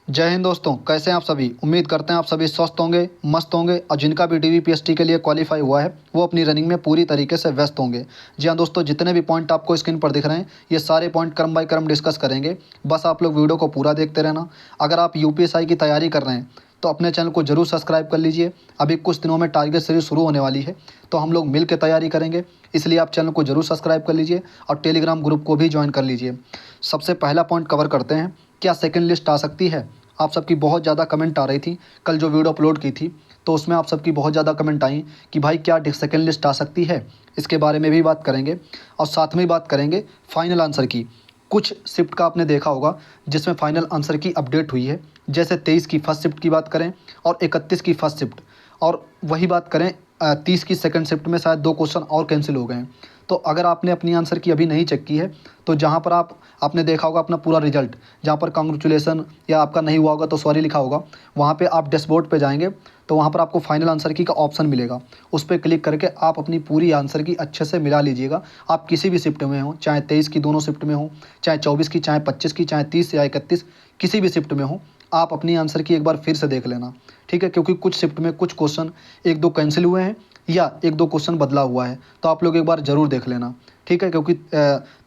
जय हिंद दोस्तों, कैसे हैं आप सभी। उम्मीद करते हैं आप सभी स्वस्थ होंगे, मस्त होंगे और जिनका भी डीवीपीएसटी के लिए क्वालिफाई हुआ है वो अपनी रनिंग में पूरी तरीके से व्यस्त होंगे। जी हाँ दोस्तों, जितने भी पॉइंट आपको स्क्रीन पर दिख रहे हैं ये सारे पॉइंट क्रम बाय क्रम डिस्कस करेंगे। बस आप लोग वीडियो को पूरा देखते रहना। अगर आप यूपीएसआई की तैयारी कर रहे हैं तो अपने चैनल को जरूर सब्सक्राइब कर लीजिए। अभी कुछ दिनों में टारगेट सीरीज शुरू होने वाली है तो हम लोग मिल के तैयारी करेंगे, इसलिए आप चैनल को जरूर सब्सक्राइब कर लीजिए और टेलीग्राम ग्रुप को भी ज्वाइन कर लीजिए। सबसे पहला पॉइंट कवर करते हैं, क्या सेकेंड लिस्ट आ सकती है। आप सबकी बहुत ज़्यादा कमेंट आ रही थी, कल जो वीडियो अपलोड की थी तो उसमें आप सबकी बहुत ज़्यादा कमेंट आई कि भाई क्या सेकेंड लिस्ट आ सकती है। इसके बारे में भी बात करेंगे और साथ में बात करेंगे फाइनल आंसर की। कुछ शिफ्ट का आपने देखा होगा जिसमें फाइनल आंसर की अपडेट हुई है, जैसे 23 की फर्स्ट शिफ्ट की बात करें और 31 की फर्स्ट शिफ्ट, और वही बात करें 30 की सेकंड शिफ्ट में शायद 2 क्वेश्चन और कैंसिल हो गए हैं। तो अगर आपने अपनी आंसर की अभी नहीं चेक की है तो जहाँ पर आपने देखा होगा अपना पूरा रिजल्ट, जहाँ पर कांग्रेचुलेसन या आपका नहीं हुआ होगा तो सॉरी लिखा होगा, वहाँ पे आप डैशबोर्ड पे जाएंगे तो वहाँ पर आपको फाइनल आंसर की का ऑप्शन मिलेगा। उस पर क्लिक करके आप अपनी पूरी आंसर की अच्छे से मिला लीजिएगा। आप किसी भी शिफ्ट में हो, चाहे 23 की दोनों शिफ्ट में हो, चाहे 24 की, चाहे 25 की, चाहे 30 या 31, किसी भी शिफ्ट में हो, आप अपनी आंसर की एक बार फिर से देख लेना, ठीक है। क्योंकि कुछ शिफ्ट में कुछ क्वेश्चन 1-2 कैंसिल हुए हैं या 1-2 क्वेश्चन बदला हुआ है, तो आप लोग एक बार ज़रूर देख लेना, ठीक है। क्योंकि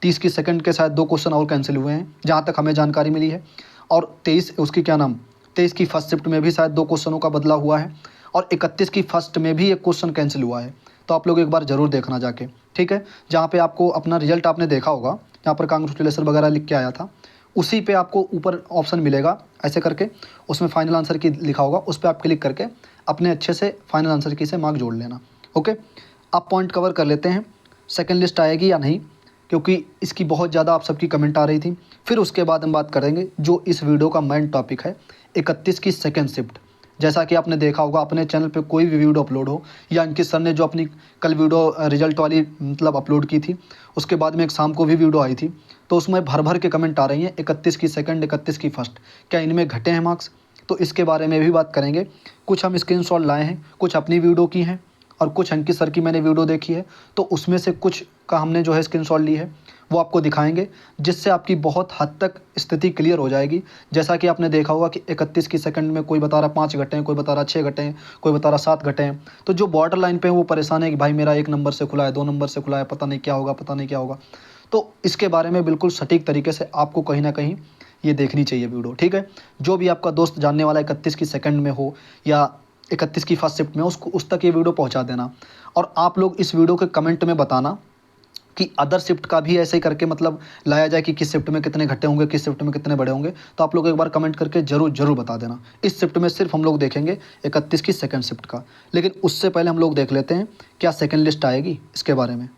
30 की सेकंड के शायद 2 क्वेश्चन और कैंसिल हुए हैं जहाँ तक हमें जानकारी मिली है, और 23 की फर्स्ट शिफ्ट में भी शायद 2 क्वेश्चनों का बदला हुआ है, और 31 की फर्स्ट में भी 1 क्वेश्चन कैंसिल हुआ है। तो आप लोग एक बार ज़रूर देखना जाके, ठीक है। जहाँ पे आपको अपना रिजल्ट आपने देखा होगा, जहाँ पर कांग्रेचुलेसन वगैरह लिख के आया था, उसी पे आपको ऊपर ऑप्शन मिलेगा ऐसे करके, उसमें फाइनल आंसर की लिखा होगा, उस पर आप क्लिक करके अपने अच्छे से फाइनल आंसर की से मार्क जोड़ लेना। ओके, अब पॉइंट कवर कर लेते हैं, सेकंड लिस्ट आएगी या नहीं, क्योंकि इसकी बहुत ज़्यादा आप सबकी कमेंट आ रही थी। फिर उसके बाद हम बात करेंगे जो इस वीडियो का मेन टॉपिक है, 31 की सेकंड शिफ्ट। जैसा कि आपने देखा होगा अपने चैनल पे कोई भी वीडियो अपलोड हो, या अंकित सर ने जो अपनी कल वीडियो रिजल्ट वाली मतलब अपलोड की थी, उसके बाद में एक शाम को भी वीडियो आई थी, तो उसमें भर भर के कमेंट आ रही हैं 31 की सेकंड, 31 की फर्स्ट, क्या इनमें घटे हैं मार्क्स। तो इसके बारे में भी बात करेंगे। कुछ हम स्क्रीनशॉट लाए हैं, कुछ अपनी वीडियो की हैं और कुछ अंकित सर की मैंने वीडियो देखी है, तो उसमें से कुछ का हमने जो है स्क्रीनशॉट ली है, वो आपको दिखाएंगे, जिससे आपकी बहुत हद तक स्थिति क्लियर हो जाएगी। जैसा कि आपने देखा होगा कि 31 की सेकंड में कोई बता रहा 5 घटे हैं, कोई बता रहा 6 घटे हैं, कोई बता रहा 7 घटे हैं। तो जो बॉर्डर लाइन पे है वो परेशान है कि भाई मेरा 1 नंबर से खुला है, 2 नंबर से खुला है, पता नहीं क्या होगा, पता नहीं क्या होगा। तो इसके बारे में बिल्कुल सटीक तरीके से आपको कहीं ना कहीं ये देखनी चाहिए वीडियो, ठीक है। जो भी आपका दोस्त जानने वाला 31 की सेकंड में हो या 31 की फर्स्ट शिफ्ट में, उसको उस तक ये वीडियो पहुंचा देना। और आप लोग इस वीडियो के कमेंट में बताना कि अदर शिफ्ट का भी ऐसे ही करके मतलब लाया जाए कि किस शिफ्ट में कितने घटे होंगे, किस शिफ्ट में कितने बड़े होंगे। तो आप लोग एक बार कमेंट करके जरूर बता देना। इस शिफ्ट में सिर्फ हम लोग देखेंगे 31 की सेकंड शिफ्ट का, लेकिन उससे पहले हम लोग देख लेते हैं क्या सेकंड लिस्ट आएगी इसके बारे में।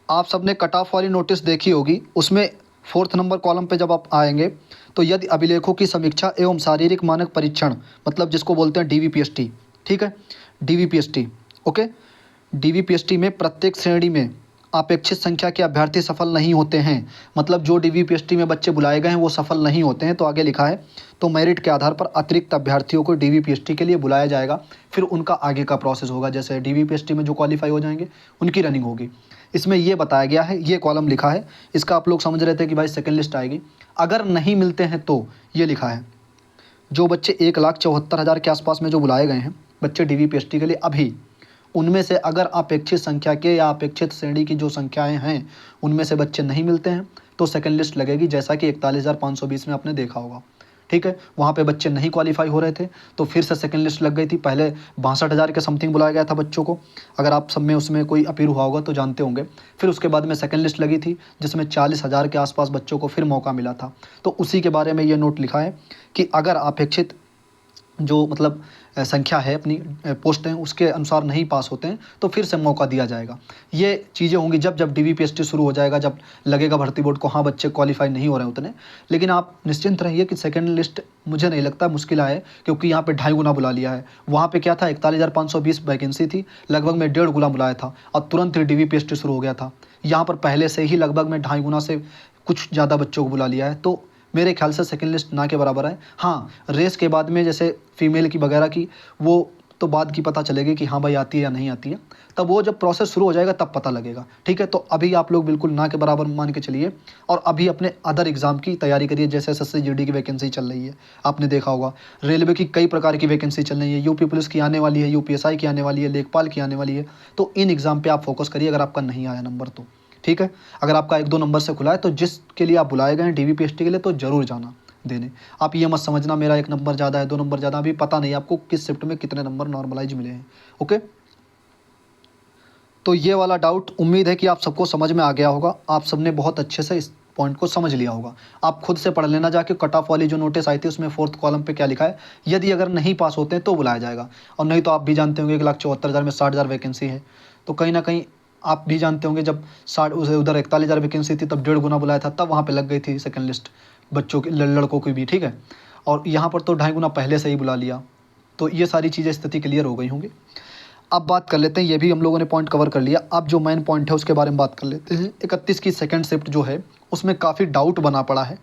आप सबने कट ऑफ वाली नोटिस देखी होगी, उसमें 4th नंबर कॉलम पे जब आप आएंगे तो यदि अभिलेखों की समीक्षा एवं शारीरिक मानक परीक्षण, मतलब जिसको बोलते हैं डीवीपीएसटी, ठीक है, डीवीपीएसटी। ओके, डीवीपीएसटी में प्रत्येक श्रेणी में अपेक्षित संख्या के अभ्यर्थी सफल नहीं होते हैं। मतलब जो डीवीपीएसटी में बच्चे बुलाए गए हैं वो सफल नहीं होते हैं, तो आगे लिखा है तो मेरिट के आधार पर अतिरिक्त अभ्यर्थियों को डीवीपीएसटी के लिए बुलाया जाएगा। फिर उनका आगे का प्रोसेस होगा, जैसे डीवीपीएसटी में जो क्वालिफाई हो जाएंगे उनकी रनिंग होगी। इसमें ये बताया गया है, ये कॉलम लिखा है, इसका आप लोग समझ रहे थे कि भाई सेकेंड लिस्ट आएगी। अगर नहीं मिलते हैं तो ये लिखा है जो बच्चे 1,74,000 के आसपास में जो बुलाए गए हैं बच्चे डीवीपीएसटी के लिए, अभी उनमें से अगर अपेक्षित संख्या के या अपेक्षित श्रेणी की जो संख्याएं हैं उनमें से बच्चे नहीं मिलते हैं तो सेकंड लिस्ट लगेगी, जैसा कि 41,520 में आपने देखा होगा, ठीक है। वहाँ पे बच्चे नहीं क्वालिफाई हो रहे थे तो फिर से सेकंड लिस्ट लग गई थी। पहले 62,000 के समथिंग बुलाया गया था बच्चों को, अगर आप सब में उसमें कोई अपील हुआ होगा तो जानते होंगे। फिर उसके बाद में सेकंड लिस्ट लगी थी जिसमें 40,000 के आसपास बच्चों को फिर मौका मिला था। तो उसी के बारे में ये नोट लिखा है कि अगर अपेक्षित जो मतलब संख्या है अपनी पोस्ट हैं उसके अनुसार नहीं पास होते हैं तो फिर से मौका दिया जाएगा। ये चीज़ें होंगी जब जब डीवीपीएसटी शुरू हो जाएगा, जब लगेगा भर्ती बोर्ड को हाँ बच्चे क्वालिफाई नहीं हो रहे हैं उतने। लेकिन आप निश्चिंत रहिए कि सेकंड लिस्ट मुझे नहीं लगता मुश्किल आए, क्योंकि यहाँ पे 2.5 गुना बुला लिया है। वहाँ पे क्या था 41,520 वैकेंसी थी, लगभग में 1.5 गुना बुलाया था और तुरंत ही डीवीपीएसटी शुरू हो गया था। यहाँ पर पहले से ही लगभग में 2.5 गुना से कुछ ज़्यादा बच्चों को बुला लिया है, तो मेरे ख्याल से सेकंड लिस्ट ना के बराबर है। हाँ, रेस के बाद में जैसे फीमेल की वगैरह की वो तो बाद की पता चलेगी कि हाँ भाई आती है या नहीं आती है। तब वो जब प्रोसेस शुरू हो जाएगा तब पता लगेगा, ठीक है। तो अभी आप लोग बिल्कुल ना के बराबर मान के चलिए और अभी अपने अदर एग्ज़ाम की तैयारी करिए। जैसे एसएससी जीडी की वैकेंसी चल रही है, आपने देखा होगा। रेलवे की कई प्रकार की वैकेंसी चल रही है, यूपी पुलिस की आने वाली है, यूपीएसआई की आने वाली है, लेखपाल की आने वाली है। तो इन एग्ज़ाम पर आप फोकस करिए अगर आपका नहीं आया नंबर तो, ठीक है। अगर आपका 1-2 नंबर से खुला है तो जिसके लिए आप बुलाए गए हैं डीवीपीएसटी के लिए तो ज़रूर जाना देने। आप ये मत समझना मेरा 1 नंबर ज़्यादा है, 2 नंबर ज़्यादा, अभी पता नहीं आपको किस शिफ्ट में कितने नंबर नॉर्मलाइज मिले हैं, ओके। तो ये वाला डाउट उम्मीद है कि आप सबको समझ में आ गया होगा। आप सबने बहुत अच्छे से इस पॉइंट को समझ लिया होगा। आप खुद से पढ़ लेना जाके कट ऑफ वाली जो नोटिस आई थी उसमें 4th कॉलम पे क्या लिखा है। यदि अगर नहीं पास होते हैं तो बुलाया जाएगा, और नहीं तो आप भी जानते होंगे 1,74,000 में 60,000 वैकेंसी है। तो कहीं ना कहीं आप भी जानते होंगे जब 60 उधर 41,000 वैकेंसी थी तब 1.5 गुना बुलाया था, तब वहाँ पे लग गई थी सेकंड लिस्ट बच्चों की, लड़कों की भी, ठीक है। और यहाँ पर तो 2.5 गुना पहले से ही बुला लिया। तो ये सारी चीज़ें स्थिति क्लियर हो गई होंगी। अब बात कर लेते हैं, ये भी हम लोगों ने पॉइंट कवर कर लिया। अब जो मेन पॉइंट है उसके बारे में बात कर लेते हैं। 31 की सेकंड शिफ्ट जो है उसमें काफ़ी डाउट बना पड़ा है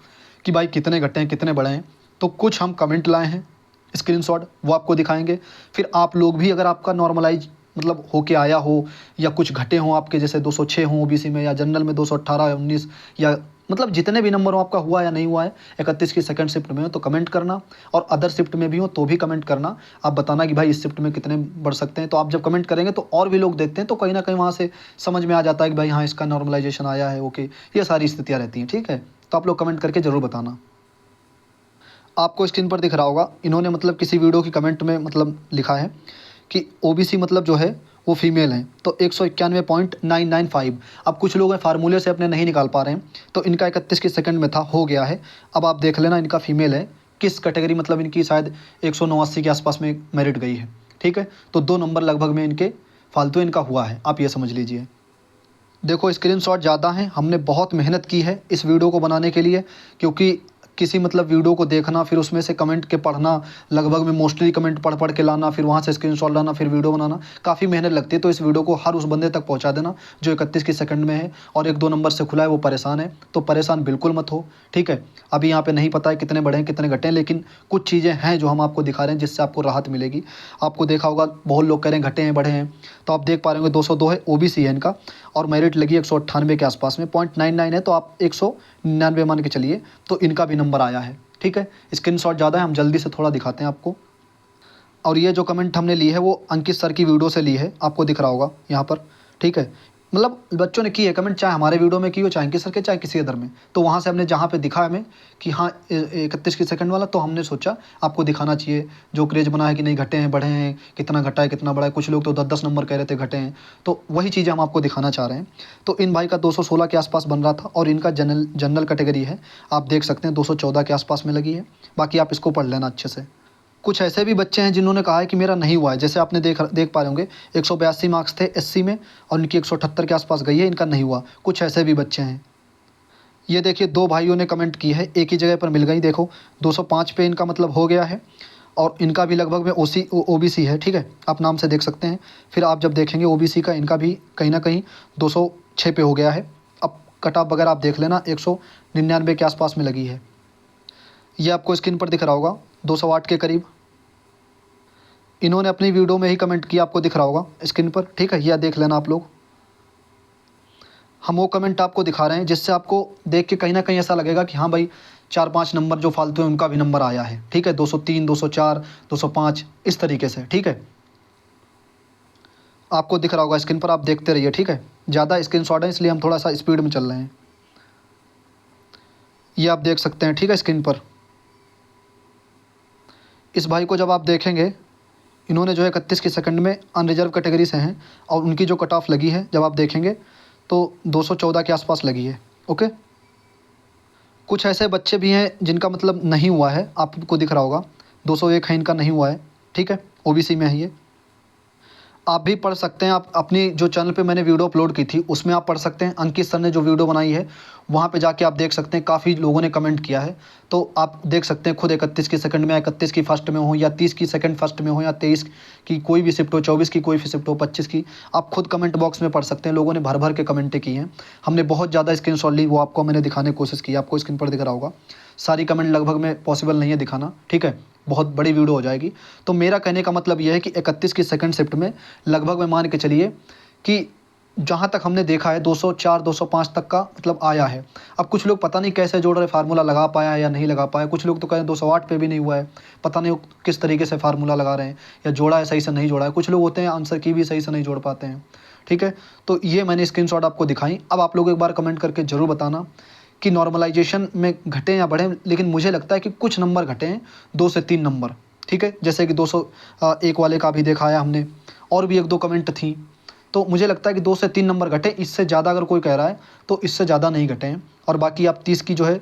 कि भाई कितने घटे हैं कितने बढ़े हैं। तो कुछ हम कमेंट लाए हैं स्क्रीनशॉट, वो आपको दिखाएंगे। फिर आप लोग भी अगर आपका नॉर्मलाइज मतलब होके आया हो या कुछ घटे हों आपके, जैसे 206 हों ओबीसी में, या जनरल में 218 19, या मतलब जितने भी नंबर हो आपका हुआ या नहीं हुआ है 31 की सेकंड शिफ्ट में हो तो कमेंट करना, और अदर शिफ्ट में भी हो तो भी कमेंट करना। आप बताना कि भाई इस शिफ्ट में कितने बढ़ सकते हैं। तो आप जब कमेंट करेंगे तो और भी लोग देखते हैं, तो कहीं ना कहीं वहाँ से समझ में आ जाता है कि भाई हाँ इसका नॉर्मलाइजेशन आया है, ओके। ये सारी स्थितियाँ रहती हैं, ठीक है। तो आप लोग कमेंट करके ज़रूर बताना। आपको स्क्रीन पर दिख रहा होगा, इन्होंने मतलब किसी वीडियो की कमेंट में मतलब लिखा है कि ओबीसी मतलब जो है वो फीमेल हैं, तो 191.995। अब कुछ लोग हैं फार्मूले से अपने नहीं निकाल पा रहे हैं, तो इनका 31 की सेकंड में था, हो गया है। अब आप देख लेना इनका फीमेल है, किस कैटेगरी, मतलब इनकी शायद 189 के आसपास में मेरिट गई है, ठीक है। तो 2 नंबर लगभग में इनके फालतू इनका हुआ है, आप ये समझ लीजिए। देखो स्क्रीनशॉट ज़्यादा हैं, हमने बहुत मेहनत की है इस वीडियो को बनाने के लिए, क्योंकि किसी मतलब वीडियो को देखना फिर उसमें से कमेंट के पढ़ना, लगभग में मोस्टली कमेंट पढ़ पढ़ के लाना, फिर वहाँ से स्क्रीनशॉट लाना, फिर वीडियो बनाना, काफ़ी मेहनत लगती है। तो इस वीडियो को हर उस बंदे तक पहुँचा देना जो 31 की सेकंड में है और 1-2 नंबर से खुला है, वो परेशान है। तो परेशान बिल्कुल मत हो, ठीक है। अभी यहाँ पे नहीं पता है कितने बढ़े हैं कितने घटे हैं, लेकिन कुछ चीज़ें हैं जो हम आपको दिखा रहे हैं जिससे आपको राहत मिलेगी। आपको देखा होगा बहुत लोग कह रहे हैं घटे हैं बढ़े हैं, तो आप देख पा रहे होंगे 202 है, ओबीसी है इनका, और मेरिट लगी 198 के आसपास में, 0.99 है, तो आप 199 मान के चलिए, तो इनका भी नंबर आया है, ठीक है। स्क्रीनशॉट ज़्यादा है, हम जल्दी से थोड़ा दिखाते हैं आपको। और ये जो कमेंट हमने ली है वो अंकित सर की वीडियो से ली है, आपको दिख रहा होगा यहाँ पर, ठीक है। मतलब बच्चों ने की है कमेंट, चाहे हमारे वीडियो में की हो, चाहे अंकित सर के, चाहे किसी अदर में। तो वहाँ से हमने जहाँ पे दिखा हमें कि हाँ 31 की सेकंड वाला, तो हमने सोचा आपको दिखाना चाहिए जो क्रेज बना है कि नहीं घटे हैं बढ़े हैं, कितना घटा है कितना बढ़ा है। कुछ लोग तो 10-10 नंबर कह रहे थे घटे हैं, तो वही चीज़ें हम आपको दिखाना चाह रहे हैं। तो इन भाई का 216 के आसपास बन रहा था, और इनका जनरल कैटेगरी है, आप देख सकते हैं 214 के आसपास में लगी है। बाकी आप इसको पढ़ लेना अच्छे से। कुछ ऐसे भी बच्चे हैं जिन्होंने कहा है कि मेरा नहीं हुआ है, जैसे आपने देख पा रहे होंगे 182 मार्क्स थे एससी में और इनकी 178 के आसपास गई है, इनका नहीं हुआ। कुछ ऐसे भी बच्चे हैं। ये देखिए 2 भाइयों ने कमेंट की है, एक ही जगह पर मिल गई। देखो 205 पे इनका मतलब हो गया है, और इनका भी लगभग में ओबीसी है, ठीक है। आप नाम से देख सकते हैं। फिर आप जब देखेंगे ओबीसी का, इनका भी कहीं ना कहीं 206 पे हो गया है। अब कट ऑफ वगैरह आप देख लेना, 199 के आसपास में लगी है। ये आपको स्क्रीन पर दिख रहा होगा 208 के करीब। इन्होंने अपनी वीडियो में ही कमेंट किया, आपको दिख रहा होगा स्क्रीन पर, ठीक है। यह देख लेना आप लोग। हम वो कमेंट आपको दिखा रहे हैं जिससे आपको देख के कहीं ना कहीं ऐसा लगेगा कि हाँ भाई 4-5 नंबर जो फालतू है उनका भी नंबर आया है, ठीक है। 203, 204, 205 इस तरीके से, ठीक है। आपको दिख रहा होगा स्क्रीन पर, आप देखते रहिए, ठीक है। ज़्यादा स्क्रीनशॉट है इसलिए हम थोड़ा सा स्पीड में चल रहे हैं। ये आप देख सकते हैं, ठीक है, स्क्रीन पर। इस भाई को जब आप देखेंगे, इन्होंने जो है 31 की सेकंड में अनरिजर्व कैटेगरी से हैं, और उनकी जो कट ऑफ लगी है जब आप देखेंगे तो 214 के आसपास लगी है, ओके। कुछ ऐसे बच्चे भी हैं जिनका मतलब नहीं हुआ है, आपको दिख रहा होगा 201 है इनका, नहीं हुआ है, ठीक है। ओबीसी में है ये। आप भी पढ़ सकते हैं, आप अपनी जो चैनल पे मैंने वीडियो अपलोड की थी उसमें आप पढ़ सकते हैं। अंकित सर ने जो वीडियो बनाई है वहाँ पे जाके आप देख सकते हैं, काफ़ी लोगों ने कमेंट किया है, तो आप देख सकते हैं खुद 31 की सेकंड में, 31 की फर्स्ट में हो, या 30 की सेकंड फर्स्ट में हो, या 23 की कोई भी शिफ्ट हो, 24 की कोई भी शिफ्ट हो, 25 की, आप खुद कमेंट बॉक्स में पढ़ सकते हैं। लोगों ने भर भर के कमेंटें की हैं, हमने बहुत ज़्यादा स्क्रीनशॉट ली, वो आपको मैंने दिखाने की कोशिश की, आपको स्क्रीन पर दिख रहा होगा। सारी कमेंट लगभग में पॉसिबल नहीं है दिखाना, ठीक है। बहुत बड़ी वीडियो हो जाएगी। तो मेरा कहने का मतलब यह है कि 31 की सेकंड शिफ्ट में लगभग मैं मान के चलिए कि जहाँ तक हमने देखा है 204 205 तक का मतलब आया है। अब कुछ लोग पता नहीं कैसे जोड़ रहे, फार्मूला लगा पाया या नहीं लगा पाया। कुछ लोग तो कह रहे 208 पे भी नहीं हुआ है, पता नहीं वो किस तरीके से फार्मूला लगा रहे हैं या जोड़ा है सही से नहीं जोड़ा है। कुछ लोग होते हैं आंसर की भी सही से नहीं जोड़ पाते हैं, ठीक है। तो ये मैंने स्क्रीनशॉट आपको दिखाई। अब आप लोग एक बार कमेंट करके ज़रूर बताना कि नॉर्मलाइजेशन में घटे या बढ़े, लेकिन मुझे लगता है कि कुछ नंबर घटे हैं, 2 से 3 नंबर, ठीक है। जैसे कि 201 वाले का भी दिखाया हमने, और भी 1-2 कमेंट थी। तो मुझे लगता है कि 2 से 3 नंबर घटे, इससे ज़्यादा अगर कोई कह रहा है तो इससे ज़्यादा नहीं घटे हैं। और बाकी आप 30 की जो है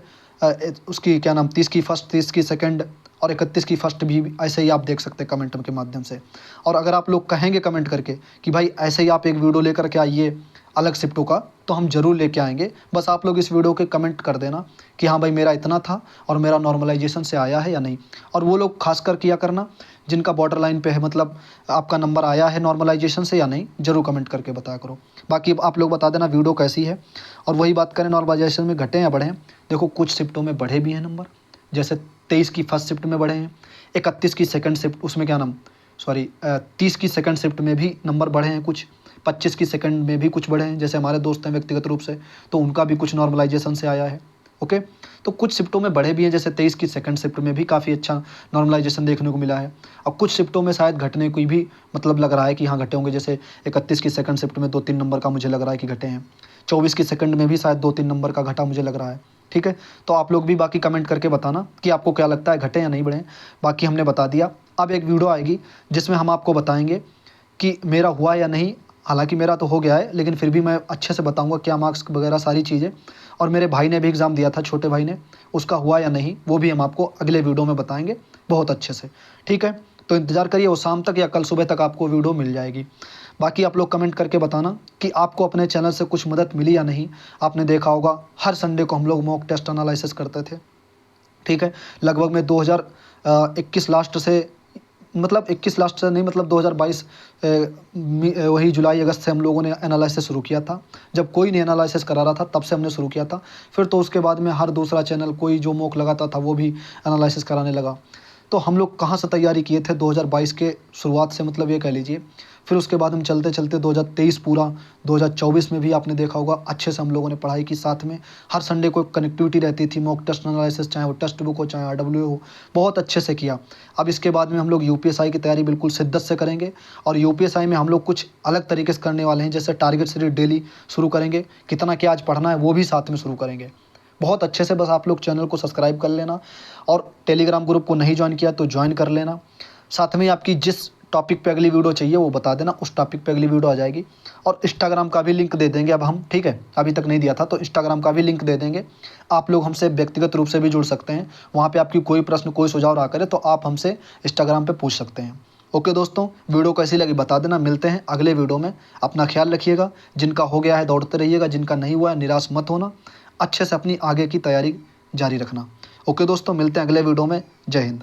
उसकी क्या नाम 30 की फर्स्ट, 30 की सेकंड और 31 की फर्स्ट भी ऐसे ही आप देख सकते हैं कमेंट के माध्यम से। और अगर आप लोग कहेंगे कमेंट करके कि भाई ऐसे ही आप एक वीडियो लेकर के आइए अलग शिफ्टों का, तो हम ज़रूर लेके आएंगे। बस आप लोग इस वीडियो के कमेंट कर देना कि हाँ भाई मेरा इतना था और मेरा नॉर्मलाइजेशन से आया है या नहीं। और वो लोग खासकर किया करना जिनका बॉर्डर लाइन पे है, मतलब आपका नंबर आया है नॉर्मलाइजेशन से या नहीं, ज़रूर कमेंट करके बताया करो। बाकी आप लोग बता देना वीडियो कैसी है। और वही बात करें नॉर्मलाइजेशन में घटे या बढ़े, देखो कुछ शिफ्टों में बढ़े भी हैं नंबर, जैसे 23 की फर्स्ट शिफ्ट में बढ़े हैं, 31 की सेकंड शिफ्ट उसमें क्या नाम 30 की सेकंड शिफ्ट में भी नंबर बढ़े हैं कुछ, 25 की सेकंड में भी कुछ बढ़े हैं। जैसे हमारे दोस्त हैं व्यक्तिगत रूप से, तो उनका भी कुछ नॉर्मलाइजेशन से आया है, ओके। तो कुछ शिफ्टों में बढ़े भी हैं, जैसे 23 की सेकंड शिफ्ट में भी काफ़ी अच्छा नॉर्मलाइजेशन देखने को मिला है। और कुछ शिफ्टों में शायद घटने की भी मतलब लग रहा है कि हाँ घटे होंगे, जैसे 31 की सेकंड शिफ्ट में 2-3 नंबर का मुझे लग रहा है कि घटे हैं। 24 की सेकंड में भी शायद 2-3 नंबर का घटा मुझे लग रहा है, ठीक है। तो आप लोग भी बाकी कमेंट करके बताना कि आपको क्या लगता है घटे या नहीं बढ़े। बाकी हमने बता दिया। अब एक वीडियो आएगी जिसमें हम आपको बताएंगे कि मेरा हुआ या नहीं। हालांकि मेरा तो हो गया है, लेकिन फिर भी मैं अच्छे से बताऊंगा क्या मार्क्स वगैरह सारी चीज़ें। और मेरे भाई ने भी एग्ज़ाम दिया था, छोटे भाई ने, उसका हुआ या नहीं वो भी हम आपको अगले वीडियो में बताएंगे बहुत अच्छे से, ठीक है। तो इंतज़ार करिए, वो शाम तक या कल सुबह तक आपको वीडियो मिल जाएगी। बाकी आप लोग कमेंट करके बताना कि आपको अपने चैनल से कुछ मदद मिली या नहीं। आपने देखा होगा हर संडे को हम लोग मॉक टेस्ट एनालिसिस करते थे, ठीक है। लगभग में 2021 लास्ट से, मतलब 21 लास्ट से नहीं, मतलब 2022 वही जुलाई अगस्त से हम लोगों ने एनालिसिस शुरू किया था। जब कोई नहीं एनालिसिस करा रहा था तब से हमने शुरू किया था। फिर तो उसके बाद में हर दूसरा चैनल कोई जो मॉक लगाता था वो भी एनालिसिस कराने लगा। तो हम लोग कहाँ से तैयारी किए थे 2022 के शुरुआत से, मतलब ये कह लीजिए। फिर उसके बाद हम चलते चलते 2023 पूरा, 2024 में भी आपने देखा होगा अच्छे से हम लोगों ने पढ़ाई की। साथ में हर संडे को कनेक्टिविटी रहती थी, मॉक टेस्ट एनालिसिस, चाहे वो टेक्स्ट बुक हो चाहे RW हो, बहुत अच्छे से किया। अब इसके बाद में हम लोग UPSI की तैयारी बिल्कुल शिद्दत से करेंगे। और UPSI में हम लोग कुछ अलग तरीके से करने वाले हैं, जैसे टारगेट सीरीज डेली शुरू करेंगे, कितना क्या आज पढ़ना है वो भी साथ में शुरू करेंगे बहुत अच्छे से। बस आप लोग चैनल को सब्सक्राइब कर लेना और टेलीग्राम ग्रुप को नहीं ज्वाइन किया तो ज्वाइन कर लेना। साथ में आपकी जिस टॉपिक पे अगली वीडियो चाहिए वो बता देना, उस टॉपिक पे अगली वीडियो आ जाएगी। और इंस्टाग्राम का भी लिंक दे देंगे अब हम, ठीक है। अभी तक नहीं दिया था तो इंस्टाग्राम का भी लिंक दे देंगे। आप लोग हमसे व्यक्तिगत रूप से भी जुड़ सकते हैं, वहाँ पे आपकी कोई प्रश्न कोई सुझाव रहा करे तो आप हमसे इंस्टाग्राम पे पूछ सकते हैं। ओके दोस्तों, वीडियो कैसी लगी बता देना। मिलते हैं अगले वीडियो में। अपना ख्याल रखिएगा। जिनका हो गया है दौड़ते रहिएगा, जिनका नहीं हुआ है निराश मत होना। अच्छे से अपनी आगे की तैयारी जारी रखना। ओके दोस्तों, मिलते हैं अगले वीडियो में। जय हिंद।